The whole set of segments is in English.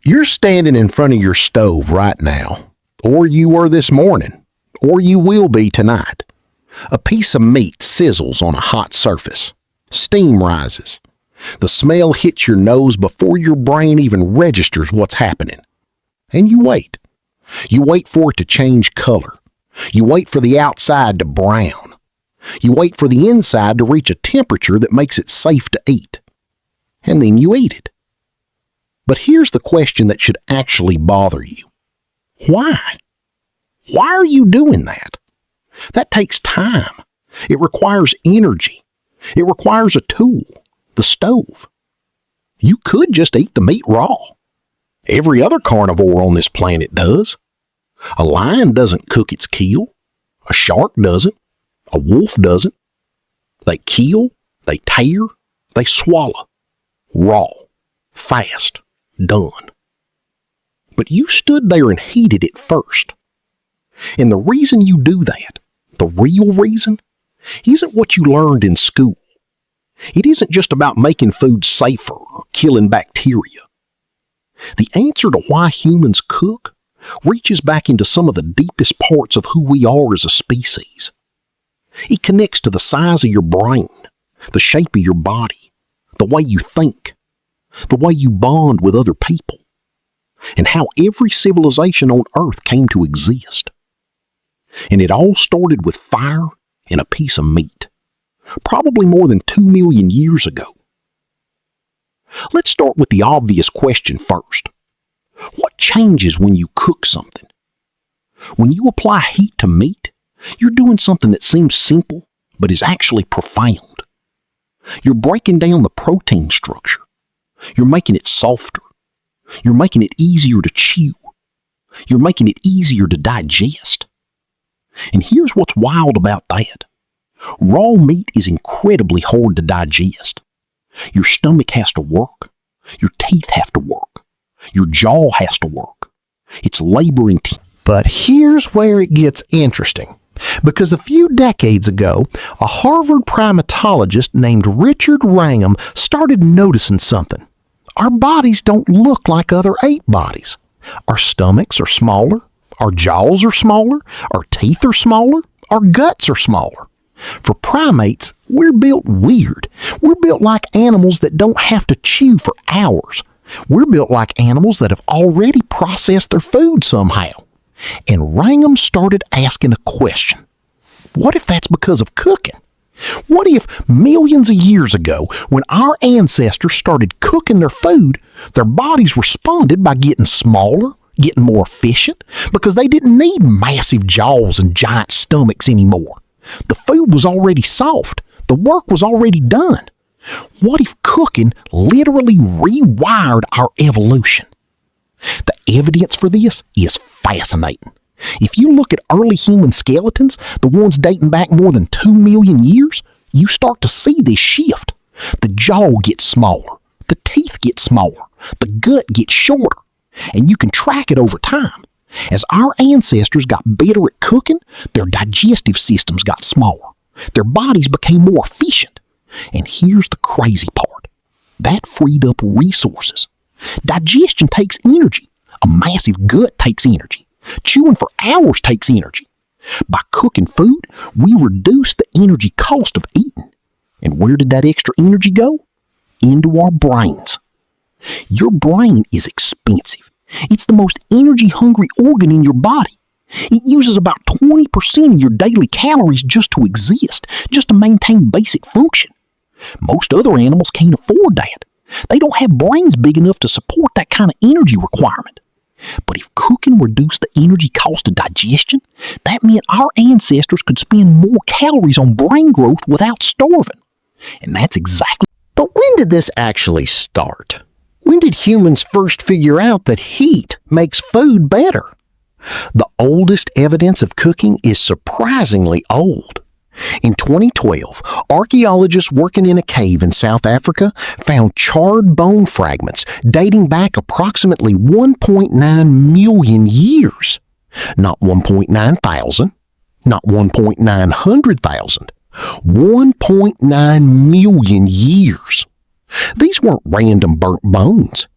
You're standing in front of your stove right now, or you were this morning, or you will be tonight. A piece of meat sizzles on a hot surface. Steam rises. The smell hits your nose before your brain even registers what's happening. And you wait. You wait for it to change color. You wait for the outside to brown. You wait for the inside to reach a temperature that makes it safe to eat. And then you eat it. But here's the question that should actually bother you. Why? Why are you doing that? That takes time. It requires energy. It requires a tool, the stove. You could just eat the meat raw. Every other carnivore on this planet does. A lion doesn't cook its kill. A shark doesn't. A wolf doesn't. They kill, they tear, they swallow. Raw, fast, done. But you stood there and heated it first. And the reason you do that, the real reason, isn't what you learned in school. It isn't just about making food safer or killing bacteria. The answer to why humans cook reaches back into some of the deepest parts of who we are as a species. It connects to the size of your brain, the shape of your body, the way you think, the way you bond with other people, and how every civilization on Earth came to exist. And it all started with fire and a piece of meat, probably more than 2 million years ago. Let's start with the obvious question first. What changes when you cook something? When you apply heat to meat, you're doing something that seems simple, but is actually profound. You're breaking down the protein structure. You're making it softer. You're making it easier to chew. You're making it easier to digest. And here's what's wild about that. Raw meat is incredibly hard to digest. Your stomach has to work. Your teeth have to work. Your jaw has to work. It's labor intensive. But here's where it gets interesting. Because a few decades ago, a Harvard primatologist named Richard Wrangham started noticing something. Our bodies don't look like other ape bodies. Our stomachs are smaller. Our jaws are smaller. Our teeth are smaller. Our guts are smaller. For primates, we're built weird. We're built like animals that don't have to chew for hours. We're built like animals that have already processed their food somehow. And Wrangham started asking a question. What if that's because of cooking? What if millions of years ago, when our ancestors started cooking their food, their bodies responded by getting smaller, getting more efficient, because they didn't need massive jaws and giant stomachs anymore. The food was already soft. The work was already done. What if cooking literally rewired our evolution? The evidence for this is fascinating. If you look at early human skeletons, the ones dating back more than 2 million years, you start to see this shift. The jaw gets smaller, the teeth get smaller, the gut gets shorter, and you can track it over time. As our ancestors got better at cooking, their digestive systems got smaller. Their bodies became more efficient. And here's the crazy part. That freed up resources. Digestion takes energy. A massive gut takes energy. Chewing for hours takes energy. By cooking food, we reduce the energy cost of eating. And where did that extra energy go? Into our brains. Your brain is expensive. It's the most energy-hungry organ in your body. It uses about 20% of your daily calories just to exist, just to maintain basic function. Most other animals can't afford that. They don't have brains big enough to support that kind of energy requirement. But if cooking reduced the energy cost of digestion, that meant our ancestors could spend more calories on brain growth without starving. And that's exactly... But when did this actually start? When did humans first figure out that heat makes food better? The oldest evidence of cooking is surprisingly old. In 2012, archaeologists working in a cave in South Africa found charred bone fragments dating back approximately 1.9 million years. Not 1.9 thousand, not 1.900,000, 1.9 million years. These weren't random burnt bones.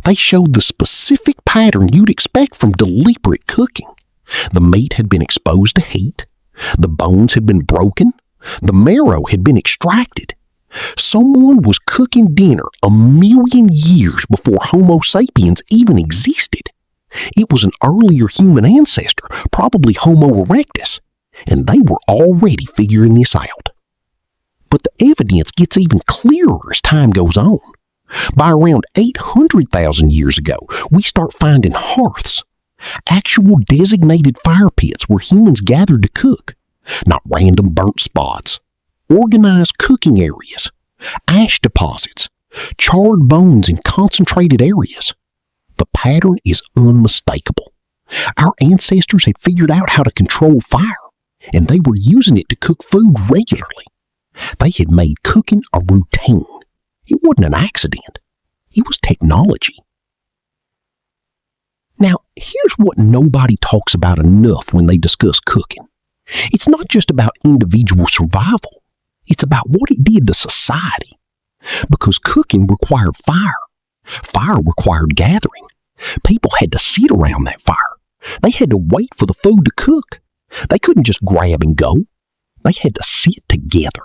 They showed the specific pattern you'd expect from deliberate cooking. The meat had been exposed to heat. The bones had been broken. The marrow had been extracted. Someone was cooking dinner 1,000,000 years before Homo sapiens even existed. It was an earlier human ancestor, probably Homo erectus, and they were already figuring this out. But the evidence gets even clearer as time goes on. By around 800,000 years ago, we start finding hearths, actual designated fire pits where humans gathered to cook, not random burnt spots. Organized cooking areas, ash deposits, charred bones in concentrated areas. The pattern is unmistakable. Our ancestors had figured out how to control fire, and they were using it to cook food regularly. They had made cooking a routine. It wasn't an accident. It was technology. Now, here's what nobody talks about enough when they discuss cooking. It's not just about individual survival. It's about what it did to society. Because cooking required fire. Fire required gathering. People had to sit around that fire. They had to wait for the food to cook. They couldn't just grab and go. They had to sit together.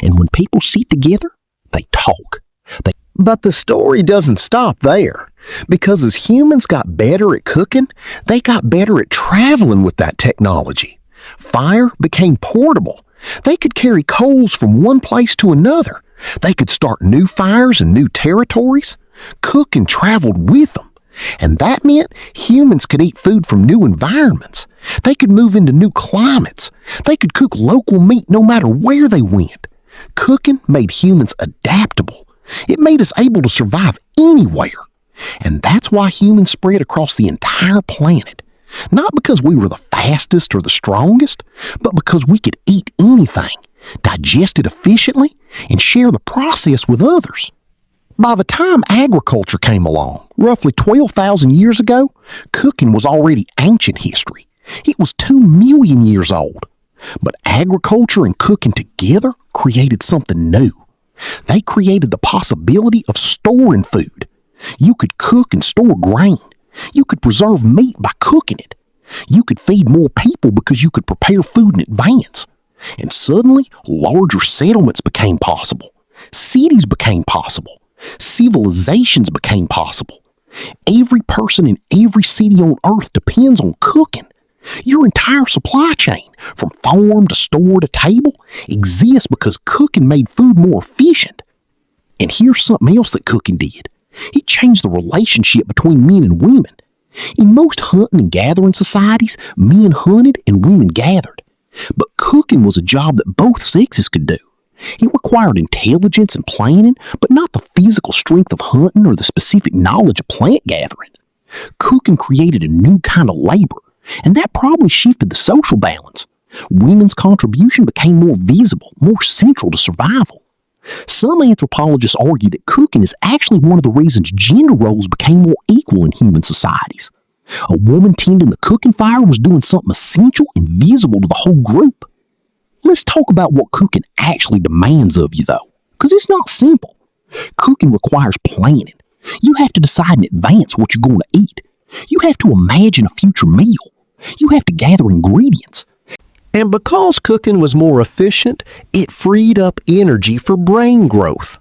And when people sit together, they talk. But the story doesn't stop there. Because as humans got better at cooking, they got better at traveling with that technology. Fire became portable. They could carry coals from one place to another. They could start new fires in new territories. Cooking traveled with them. And that meant humans could eat food from new environments. They could move into new climates. They could cook local meat no matter where they went. Cooking made humans adaptable. It made us able to survive anywhere. And that's why humans spread across the entire planet. Not because we were the fastest or the strongest, but because we could eat anything, digest it efficiently, and share the process with others. By the time agriculture came along, roughly 12,000 years ago, cooking was already ancient history. It was 2,000,000 years old. But agriculture and cooking together created something new. They created the possibility of storing food. You could cook and store grain. You could preserve meat by cooking it. You could feed more people because you could prepare food in advance. And suddenly, larger settlements became possible. Cities became possible. Civilizations became possible. Every person in every city on Earth depends on cooking. Your entire supply chain, from farm to store to table, exists because cooking made food more efficient. And here's something else that cooking did. It changed the relationship between men and women. In most hunting and gathering societies, men hunted and women gathered. But cooking was a job that both sexes could do. It required intelligence and planning, but not the physical strength of hunting or the specific knowledge of plant gathering. Cooking created a new kind of labor, and that probably shifted the social balance. Women's contribution became more visible, more central to survival. Some anthropologists argue that cooking is actually one of the reasons gender roles became more equal in human societies. A woman tending the cooking fire was doing something essential and visible to the whole group. Let's talk about what cooking actually demands of you, though, because it's not simple. Cooking requires planning. You have to decide in advance what you're going to eat. You have to imagine a future meal. You have to gather ingredients. And because cooking was more efficient, it freed up energy for brain growth.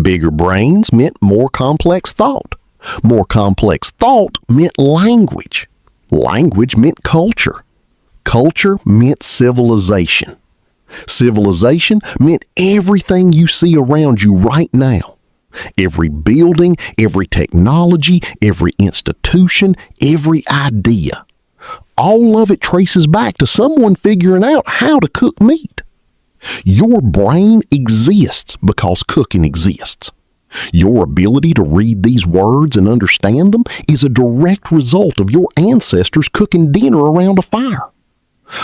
Bigger brains meant more complex thought. More complex thought meant language. Language meant culture. Culture meant civilization. Civilization meant everything you see around you right now. Every building, every technology, every institution, every idea. All of it traces back to someone figuring out how to cook meat. Your brain exists because cooking exists. Your ability to read these words and understand them is a direct result of your ancestors cooking dinner around a fire.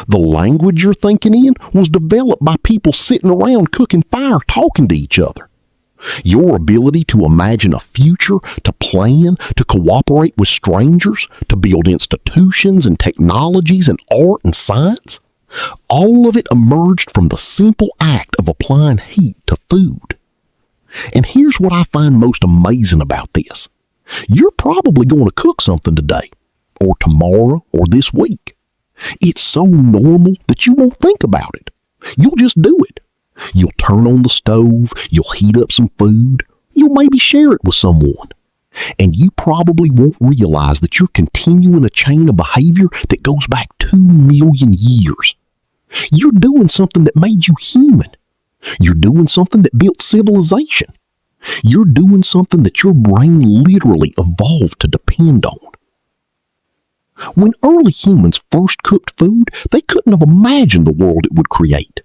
The language you're thinking in was developed by people sitting around cooking fire talking to each other. Your ability to imagine a future, to plan, to cooperate with strangers, to build institutions and technologies and art and science, all of it emerged from the simple act of applying heat to food. And here's what I find most amazing about this. You're probably going to cook something today, or tomorrow, or this week. It's so normal that you won't think about it. You'll just do it. You'll turn on the stove, you'll heat up some food, you'll maybe share it with someone. And you probably won't realize that you're continuing a chain of behavior that goes back 2 million years. You're doing something that made you human. You're doing something that built civilization. You're doing something that your brain literally evolved to depend on. When early humans first cooked food, they couldn't have imagined the world it would create.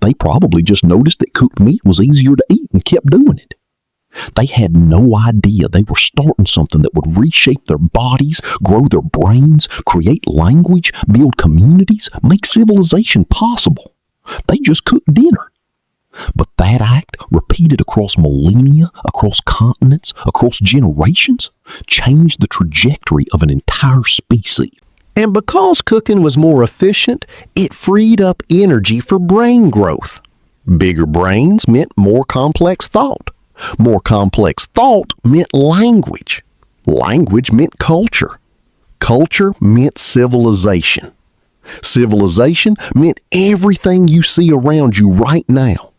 They probably just noticed that cooked meat was easier to eat and kept doing it. They had no idea they were starting something that would reshape their bodies, grow their brains, create language, build communities, make civilization possible. They just cooked dinner. But that act, repeated across millennia, across continents, across generations, changed the trajectory of an entire species. And because cooking was more efficient, it freed up energy for brain growth. Bigger brains meant more complex thought. More complex thought meant language. Language meant culture. Culture meant civilization. Civilization meant everything you see around you right now.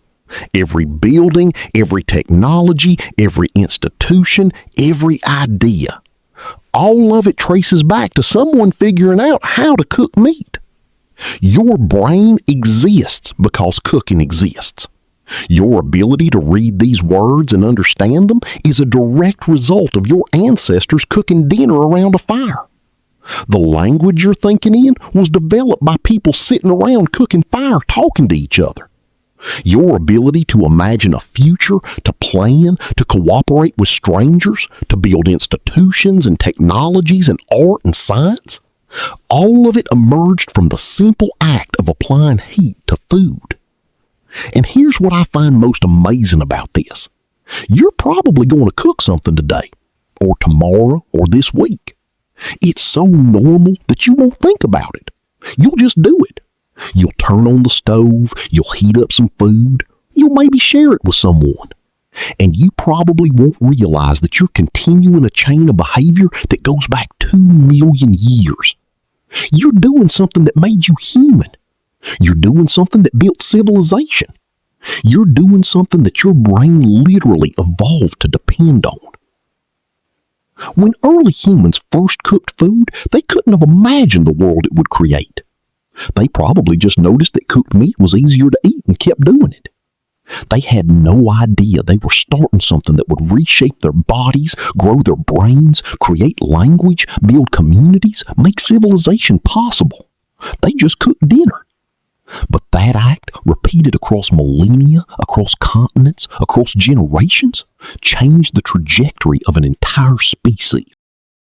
Every building, every technology, every institution, every idea. All of it traces back to someone figuring out how to cook meat. Your brain exists because cooking exists. Your ability to read these words and understand them is a direct result of your ancestors cooking dinner around a fire. The language you're thinking in was developed by people sitting around cooking fire talking to each other. Your ability to imagine a future, to plan, to cooperate with strangers, to build institutions and technologies and art and science, all of it emerged from the simple act of applying heat to food. And here's what I find most amazing about this. You're probably going to cook something today, or tomorrow, or this week. It's so normal that you won't think about it. You'll just do it. You'll turn on the stove, you'll heat up some food, you'll maybe share it with someone. And you probably won't realize that you're continuing a chain of behavior that goes back 2 million years. You're doing something that made you human. You're doing something that built civilization. You're doing something that your brain literally evolved to depend on. When early humans first cooked food, they couldn't have imagined the world it would create. They probably just noticed that cooked meat was easier to eat and kept doing it. They had no idea they were starting something that would reshape their bodies, grow their brains, create language, build communities, make civilization possible. They just cooked dinner. But that act, repeated across millennia, across continents, across generations, changed the trajectory of an entire species.